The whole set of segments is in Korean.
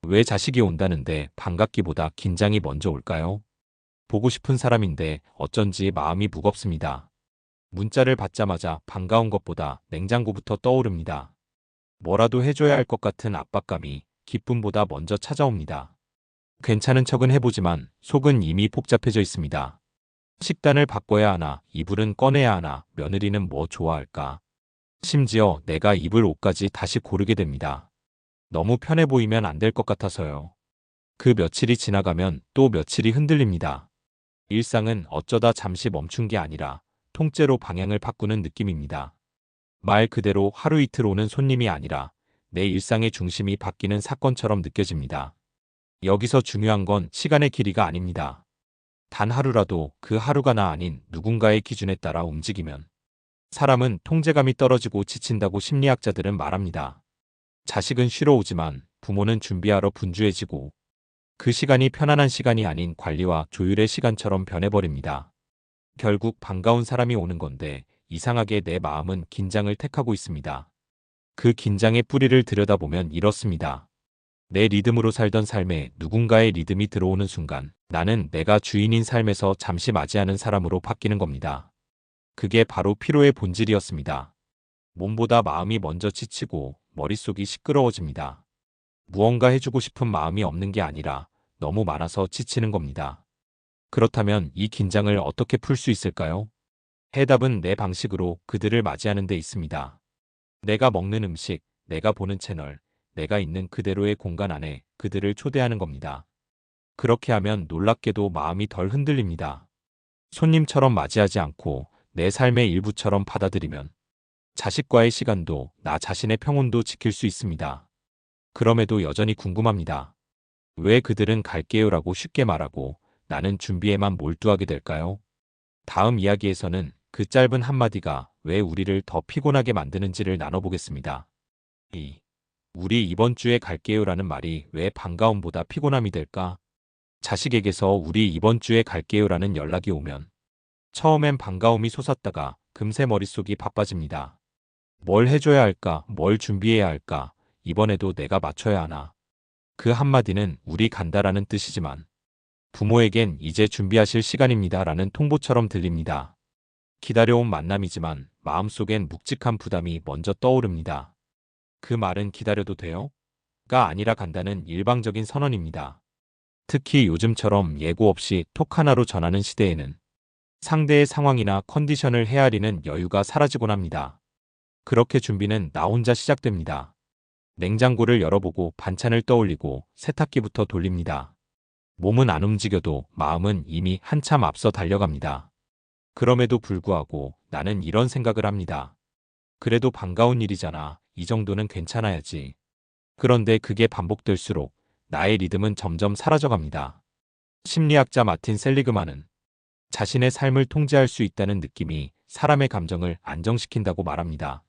왜 자식이 온다는데 반갑기보다 긴장이 먼저 올까요? 보고 싶은 사람인데 어쩐지 마음이 무겁습니다. 문자를 받자마자 반가운 것보다 냉장고부터 떠오릅니다. 뭐라도 해줘야 할 것 같은 압박감이 기쁨보다 먼저 찾아옵니다. 괜찮은 척은 해보지만 속은 이미 복잡해져 있습니다. 식단을 바꿔야 하나, 이불은 꺼내야 하나, 며느리는 뭐 좋아할까? 심지어 내가 입을 옷까지 다시 고르게 됩니다. 너무 편해 보이면 안 될 것 같아서요. 그 며칠이 지나가면 또 며칠이 흔들립니다. 일상은 어쩌다 잠시 멈춘 게 아니라 통째로 방향을 바꾸는 느낌입니다. 말 그대로 하루 이틀 오는 손님이 아니라 내 일상의 중심이 바뀌는 사건처럼 느껴집니다. 여기서 중요한 건 시간의 길이가 아닙니다. 단 하루라도 그 하루가 나 아닌 누군가의 기준에 따라 움직이면 사람은 통제감이 떨어지고 지친다고 심리학자들은 말합니다. 자식은 쉬러 오지만 부모는 준비하러 분주해지고 그 시간이 편안한 시간이 아닌 관리와 조율의 시간처럼 변해버립니다. 결국 반가운 사람이 오는 건데 이상하게 내 마음은 긴장을 택하고 있습니다. 그 긴장의 뿌리를 들여다보면 이렇습니다. 내 리듬으로 살던 삶에 누군가의 리듬이 들어오는 순간 나는 내가 주인인 삶에서 잠시 맞이하는 사람으로 바뀌는 겁니다. 그게 바로 피로의 본질이었습니다. 몸보다 마음이 먼저 지치고 머릿속이 시끄러워집니다. 무언가 해주고 싶은 마음이 없는 게 아니라 너무 많아서 지치는 겁니다. 그렇다면 이 긴장을 어떻게 풀 수 있을까요? 해답은 내 방식으로 그들을 맞이하는 데 있습니다. 내가 먹는 음식, 내가 보는 채널, 내가 있는 그대로의 공간 안에 그들을 초대하는 겁니다. 그렇게 하면 놀랍게도 마음이 덜 흔들립니다. 손님처럼 맞이하지 않고 내 삶의 일부처럼 받아들이면 자식과의 시간도 나 자신의 평온도 지킬 수 있습니다. 그럼에도 여전히 궁금합니다. 왜 그들은 갈게요라고 쉽게 말하고 나는 준비에만 몰두하게 될까요? 다음 이야기에서는 그 짧은 한마디가 왜 우리를 더 피곤하게 만드는지를 나눠보겠습니다. 2. 우리 이번 주에 갈게요라는 말이 왜 반가움보다 피곤함이 될까? 자식에게서 우리 이번 주에 갈게요라는 연락이 오면 처음엔 반가움이 솟았다가 금세 머릿속이 바빠집니다. 뭘 해줘야 할까? 뭘 준비해야 할까? 이번에도 내가 맞춰야 하나? 그 한마디는 우리 간다라는 뜻이지만 부모에겐 이제 준비하실 시간입니다라는 통보처럼 들립니다. 기다려온 만남이지만 마음속엔 묵직한 부담이 먼저 떠오릅니다. 그 말은 기다려도 돼요? 가 아니라 간다는 일방적인 선언입니다. 특히 요즘처럼 예고 없이 톡 하나로 전하는 시대에는 상대의 상황이나 컨디션을 헤아리는 여유가 사라지곤 합니다. 그렇게 준비는 나 혼자 시작됩니다. 냉장고를 열어보고 반찬을 떠올리고 세탁기부터 돌립니다. 몸은 안 움직여도 마음은 이미 한참 앞서 달려갑니다. 그럼에도 불구하고 나는 이런 생각을 합니다. 그래도 반가운 일이잖아. 이 정도는 괜찮아야지. 그런데 그게 반복될수록 나의 리듬은 점점 사라져갑니다. 심리학자 마틴 셀리그만은 자신의 삶을 통제할 수 있다는 느낌이 사람의 감정을 안정시킨다고 말합니다.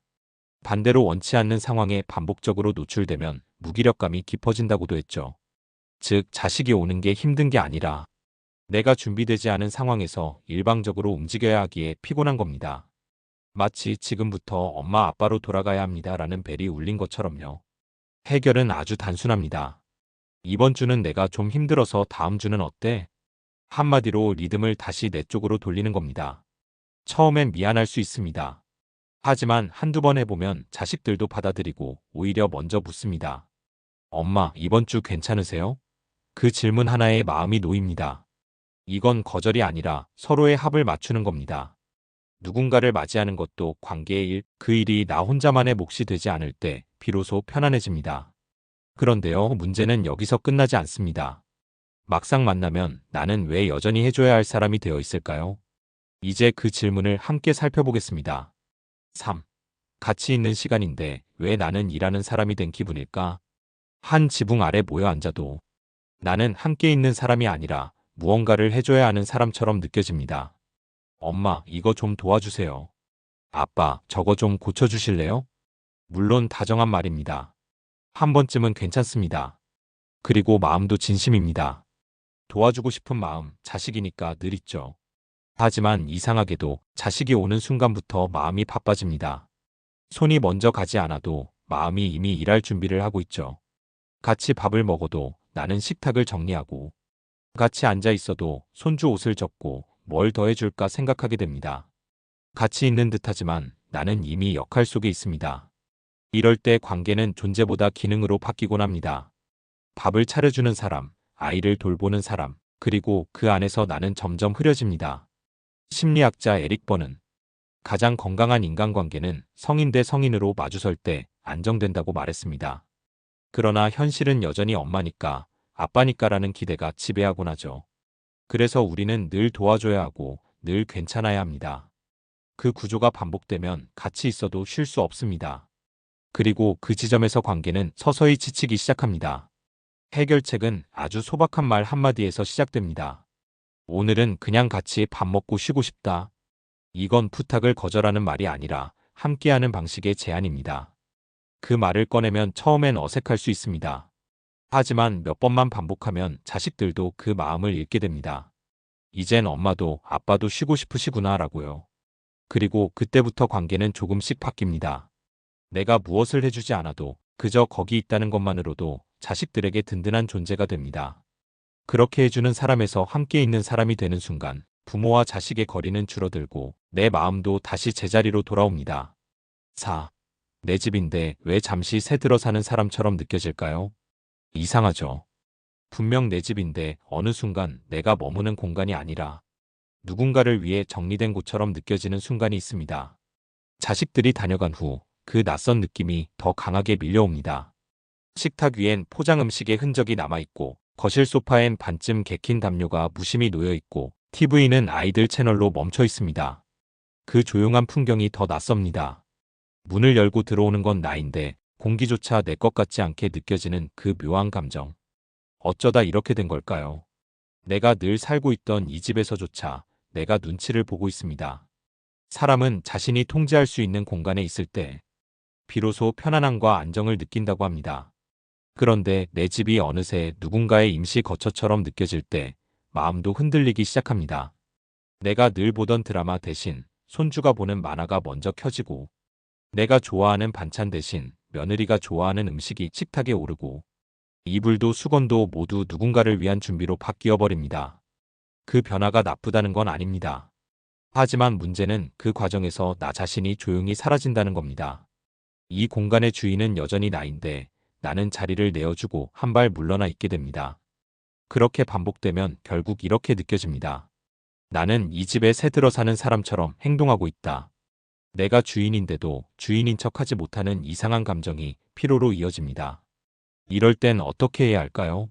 반대로 원치 않는 상황에 반복적으로 노출되면 무기력감이 깊어진다고도 했죠. 즉, 자식이 오는 게 힘든 게 아니라 내가 준비되지 않은 상황에서 일방적으로 움직여야 하기에 피곤한 겁니다. 마치 지금부터 엄마 아빠로 돌아가야 합니다라는 벨이 울린 것처럼요. 해결은 아주 단순합니다. 이번 주는 내가 좀 힘들어서 다음 주는 어때? 한마디로 리듬을 다시 내 쪽으로 돌리는 겁니다. 처음엔 미안할 수 있습니다. 하지만 한두 번 해보면 자식들도 받아들이고 오히려 먼저 묻습니다. 엄마, 이번 주 괜찮으세요? 그 질문 하나에 마음이 놓입니다. 이건 거절이 아니라 서로의 합을 맞추는 겁니다. 누군가를 맞이하는 것도 관계의 일, 그 일이 나 혼자만의 몫이 되지 않을 때 비로소 편안해집니다. 그런데요, 문제는 여기서 끝나지 않습니다. 막상 만나면 나는 왜 여전히 해줘야 할 사람이 되어 있을까요? 이제 그 질문을 함께 살펴보겠습니다. 3. 가치 있는 시간인데 왜 나는 일하는 사람이 된 기분일까? 한 지붕 아래 모여 앉아도 나는 함께 있는 사람이 아니라 무언가를 해줘야 하는 사람처럼 느껴집니다. 엄마, 이거 좀 도와주세요. 아빠, 저거 좀 고쳐주실래요? 물론 다정한 말입니다. 한 번쯤은 괜찮습니다. 그리고 마음도 진심입니다. 도와주고 싶은 마음, 자식이니까 늘 있죠. 하지만 이상하게도 자식이 오는 순간부터 마음이 바빠집니다. 손이 먼저 가지 않아도 마음이 이미 일할 준비를 하고 있죠. 같이 밥을 먹어도 나는 식탁을 정리하고, 같이 앉아 있어도 손주 옷을 젖고 뭘 더해줄까 생각하게 됩니다. 같이 있는 듯하지만 나는 이미 역할 속에 있습니다. 이럴 때 관계는 존재보다 기능으로 바뀌곤 합니다. 밥을 차려주는 사람, 아이를 돌보는 사람, 그리고 그 안에서 나는 점점 흐려집니다. 심리학자 에릭 버는 가장 건강한 인간관계는 성인 대 성인으로 마주설 때 안정된다고 말했습니다. 그러나 현실은 여전히 엄마니까, 아빠니까라는 기대가 지배하곤 하죠. 그래서 우리는 늘 도와줘야 하고 늘 괜찮아야 합니다. 그 구조가 반복되면 같이 있어도 쉴 수 없습니다. 그리고 그 지점에서 관계는 서서히 지치기 시작합니다. 해결책은 아주 소박한 말 한마디에서 시작됩니다. 오늘은 그냥 같이 밥 먹고 쉬고 싶다. 이건 부탁을 거절하는 말이 아니라 함께하는 방식의 제안입니다. 그 말을 꺼내면 처음엔 어색할 수 있습니다. 하지만 몇 번만 반복하면 자식들도 그 마음을 읽게 됩니다. 이젠 엄마도 아빠도 쉬고 싶으시구나 라고요. 그리고 그때부터 관계는 조금씩 바뀝니다. 내가 무엇을 해주지 않아도 그저 거기 있다는 것만으로도 자식들에게 든든한 존재가 됩니다. 그렇게 해주는 사람에서 함께 있는 사람이 되는 순간 부모와 자식의 거리는 줄어들고 내 마음도 다시 제자리로 돌아옵니다. 4. 내 집인데 왜 잠시 새 들어 사는 사람처럼 느껴질까요? 이상하죠. 분명 내 집인데 어느 순간 내가 머무는 공간이 아니라 누군가를 위해 정리된 곳처럼 느껴지는 순간이 있습니다. 자식들이 다녀간 후 그 낯선 느낌이 더 강하게 밀려옵니다. 식탁 위엔 포장 음식의 흔적이 남아있고 거실 소파엔 반쯤 개킨 담요가 무심히 놓여있고 TV는 아이들 채널로 멈춰 있습니다. 그 조용한 풍경이 더 낯섭니다. 문을 열고 들어오는 건 나인데 공기조차 내 것 같지 않게 느껴지는 그 묘한 감정. 어쩌다 이렇게 된 걸까요? 내가 늘 살고 있던 이 집에서조차 내가 눈치를 보고 있습니다. 사람은 자신이 통제할 수 있는 공간에 있을 때 비로소 편안함과 안정을 느낀다고 합니다. 그런데 내 집이 어느새 누군가의 임시 거처처럼 느껴질 때 마음도 흔들리기 시작합니다. 내가 늘 보던 드라마 대신 손주가 보는 만화가 먼저 켜지고 내가 좋아하는 반찬 대신 며느리가 좋아하는 음식이 식탁에 오르고 이불도 수건도 모두 누군가를 위한 준비로 바뀌어 버립니다. 그 변화가 나쁘다는 건 아닙니다. 하지만 문제는 그 과정에서 나 자신이 조용히 사라진다는 겁니다. 이 공간의 주인은 여전히 나인데 나는 자리를 내어주고 한 발 물러나 있게 됩니다. 그렇게 반복되면 결국 이렇게 느껴집니다. 나는 이 집에 새 들어 사는 사람처럼 행동하고 있다. 내가 주인인데도 주인인 척하지 못하는 이상한 감정이 피로로 이어집니다. 이럴 땐 어떻게 해야 할까요?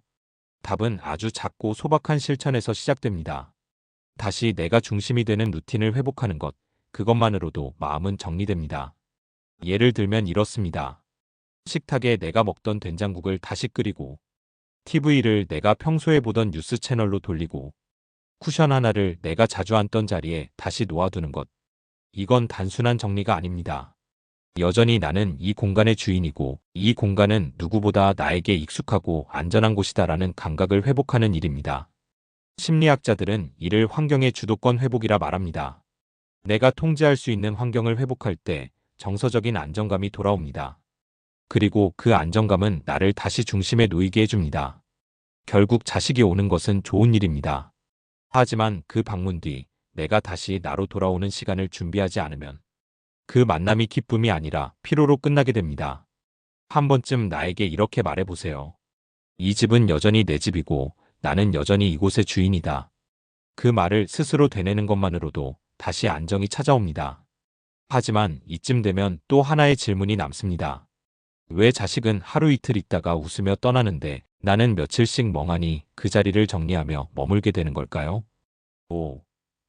답은 아주 작고 소박한 실천에서 시작됩니다. 다시 내가 중심이 되는 루틴을 회복하는 것, 그것만으로도 마음은 정리됩니다. 예를 들면 이렇습니다. 식탁에 내가 먹던 된장국을 다시 끓이고, TV를 내가 평소에 보던 뉴스 채널로 돌리고, 쿠션 하나를 내가 자주 앉던 자리에 다시 놓아두는 것. 이건 단순한 정리가 아닙니다. 여전히 나는 이 공간의 주인이고 이 공간은 누구보다 나에게 익숙하고 안전한 곳이다라는 감각을 회복하는 일입니다. 심리학자들은 이를 환경의 주도권 회복이라 말합니다. 내가 통제할 수 있는 환경을 회복할 때 정서적인 안정감이 돌아옵니다. 그리고 그 안정감은 나를 다시 중심에 놓이게 해줍니다. 결국 자식이 오는 것은 좋은 일입니다. 하지만 그 방문 뒤 내가 다시 나로 돌아오는 시간을 준비하지 않으면 그 만남이 기쁨이 아니라 피로로 끝나게 됩니다. 한 번쯤 나에게 이렇게 말해보세요. 이 집은 여전히 내 집이고 나는 여전히 이곳의 주인이다. 그 말을 스스로 되뇌는 것만으로도 다시 안정이 찾아옵니다. 하지만 이쯤 되면 또 하나의 질문이 남습니다. 왜 자식은 하루 이틀 있다가 웃으며 떠나는데 나는 며칠씩 멍하니 그 자리를 정리하며 머물게 되는 걸까요? 오,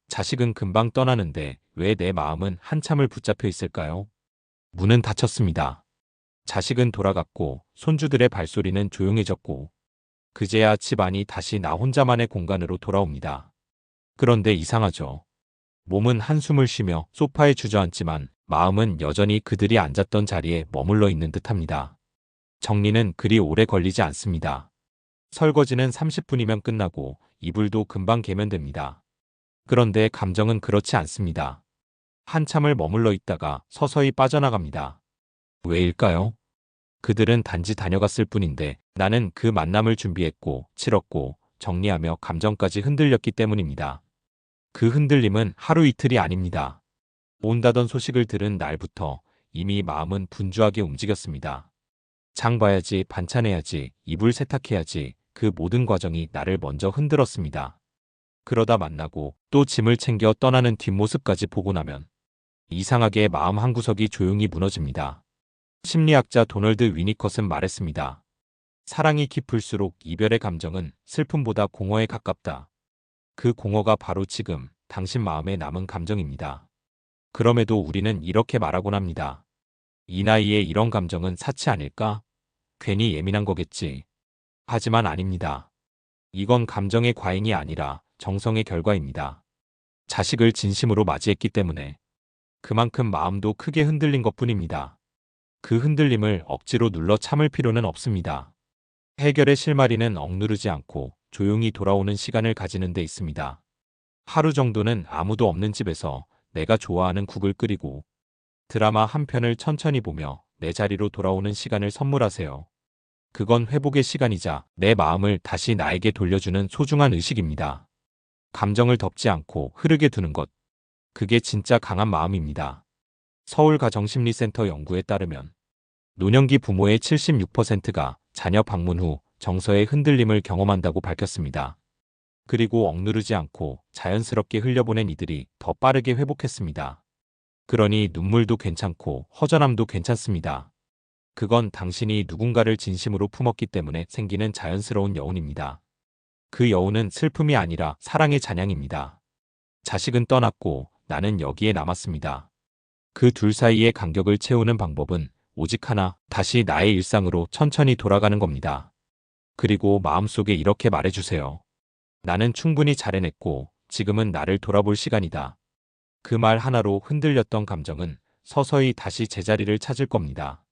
자식은 금방 떠나는데 왜 내 마음은 한참을 붙잡혀 있을까요? 문은 닫혔습니다. 자식은 돌아갔고 손주들의 발소리는 조용해졌고 그제야 집안이 다시 나 혼자만의 공간으로 돌아옵니다. 그런데 이상하죠. 몸은 한숨을 쉬며 소파에 주저앉지만 마음은 여전히 그들이 앉았던 자리에 머물러 있는 듯합니다. 정리는 그리 오래 걸리지 않습니다. 설거지는 30분이면 끝나고 이불도 금방 개면됩니다. 그런데 감정은 그렇지 않습니다. 한참을 머물러 있다가 서서히 빠져나갑니다. 왜일까요? 그들은 단지 다녀갔을 뿐인데 나는 그 만남을 준비했고 치렀고 정리하며 감정까지 흔들렸기 때문입니다. 그 흔들림은 하루 이틀이 아닙니다. 온다던 소식을 들은 날부터 이미 마음은 분주하게 움직였습니다. 장 봐야지, 반찬해야지, 이불 세탁해야지, 그 모든 과정이 나를 먼저 흔들었습니다. 그러다 만나고 또 짐을 챙겨 떠나는 뒷모습까지 보고 나면 이상하게 마음 한구석이 조용히 무너집니다. 심리학자 도널드 위니컷은 말했습니다. 사랑이 깊을수록 이별의 감정은 슬픔보다 공허에 가깝다. 그 공허가 바로 지금 당신 마음에 남은 감정입니다. 그럼에도 우리는 이렇게 말하곤 합니다. 이 나이에 이런 감정은 사치 아닐까? 괜히 예민한 거겠지. 하지만 아닙니다. 이건 감정의 과잉이 아니라 정성의 결과입니다. 자식을 진심으로 맞이했기 때문에 그만큼 마음도 크게 흔들린 것뿐입니다. 그 흔들림을 억지로 눌러 참을 필요는 없습니다. 해결의 실마리는 억누르지 않고 조용히 돌아오는 시간을 가지는 데 있습니다. 하루 정도는 아무도 없는 집에서 내가 좋아하는 국을 끓이고 드라마 한 편을 천천히 보며 내 자리로 돌아오는 시간을 선물하세요. 그건 회복의 시간이자 내 마음을 다시 나에게 돌려주는 소중한 의식입니다. 감정을 덮지 않고 흐르게 두는 것. 그게 진짜 강한 마음입니다. 서울가정심리센터 연구에 따르면 노년기 부모의 76%가 자녀 방문 후 정서의 흔들림을 경험한다고 밝혔습니다. 그리고 억누르지 않고 자연스럽게 흘려보낸 이들이 더 빠르게 회복했습니다. 그러니 눈물도 괜찮고 허전함도 괜찮습니다. 그건 당신이 누군가를 진심으로 품었기 때문에 생기는 자연스러운 여운입니다. 그 여운은 슬픔이 아니라 사랑의 잔향입니다. 자식은 떠났고 나는 여기에 남았습니다. 그 둘 사이의 간격을 채우는 방법은 오직 하나, 다시 나의 일상으로 천천히 돌아가는 겁니다. 그리고 마음속에 이렇게 말해주세요. 나는 충분히 잘 해냈고 지금은 나를 돌아볼 시간이다. 그 말 하나로 흔들렸던 감정은 서서히 다시 제자리를 찾을 겁니다.